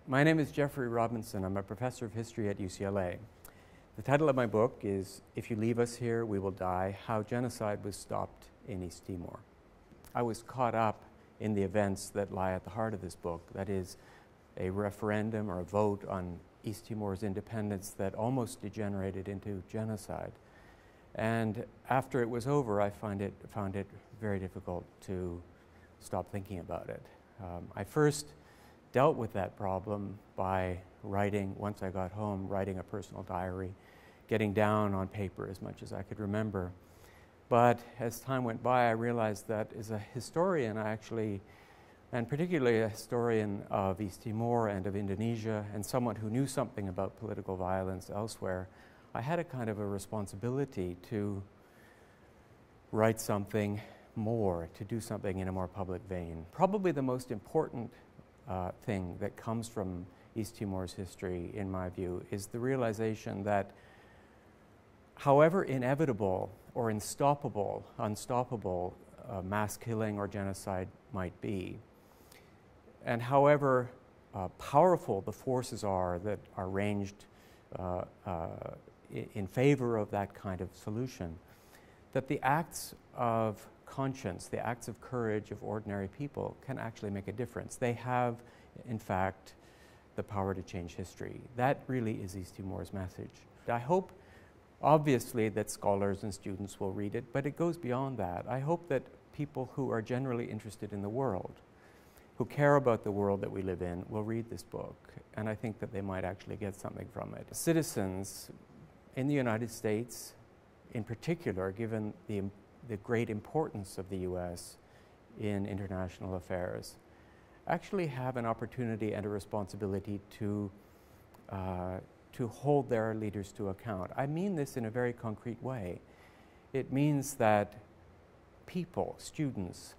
My name is Geoffrey Robinson. I'm a professor of history at UCLA. The title of my book is If You Leave Us Here, We Will Die: How Genocide Was Stopped in East Timor. I was caught up in the events that lie at the heart of this book, that is, a referendum or a vote on East Timor's independence that almost degenerated into genocide. And after it was over, I found it very difficult to stop thinking about it. I first dealt with that problem by writing, once I got home, writing a personal diary, getting down on paper as much as I could remember. But as time went by, I realized that as a historian, and particularly a historian of East Timor and of Indonesia, and someone who knew something about political violence elsewhere, I had a kind of a responsibility to write something more, to do something in a more public vein. Probably the most important thing that comes from East Timor's history, in my view, is the realization that however inevitable or unstoppable mass killing or genocide might be, and however powerful the forces are that are ranged in favor of that kind of solution, that the acts of conscience, the acts of courage of ordinary people can actually make a difference. They have, in fact, the power to change history. That really is East Timor's message. I hope, obviously, that scholars and students will read it, but it goes beyond that. I hope that people who are generally interested in the world, who care about the world that we live in, will read this book, and I think that they might actually get something from it. Citizens in the United States, in particular, given the great importance of the U.S. in international affairs, actually have an opportunity and a responsibility to hold their leaders to account. I mean this in a very concrete way. It means that people, students,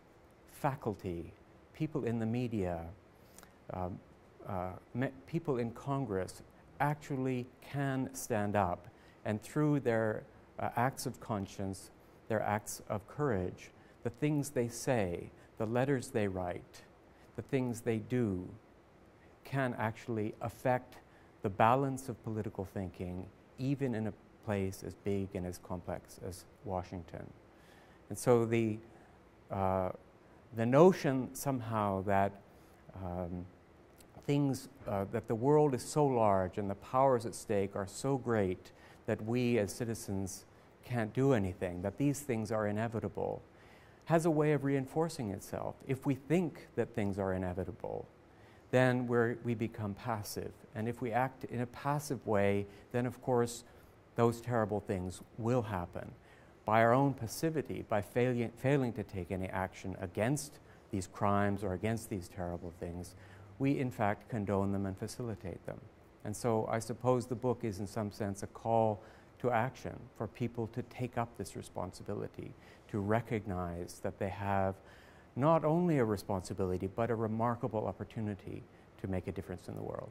faculty, people in the media, people in Congress actually can stand up, and through their acts of conscience, their acts of courage, the things they say, the letters they write, the things they do, can actually affect the balance of political thinking, even in a place as big and as complex as Washington. And so the notion somehow that that the world is so large and the powers at stake are so great that we as citizens can't do anything, that these things are inevitable, has a way of reinforcing itself. If we think that things are inevitable, then we become passive. And if we act in a passive way, then of course those terrible things will happen. By our own passivity, by failing to take any action against these crimes or against these terrible things, we in fact condone them and facilitate them. And so I suppose the book is in some sense a call to action for people to take up this responsibility, to recognize that they have not only a responsibility, but a remarkable opportunity to make a difference in the world.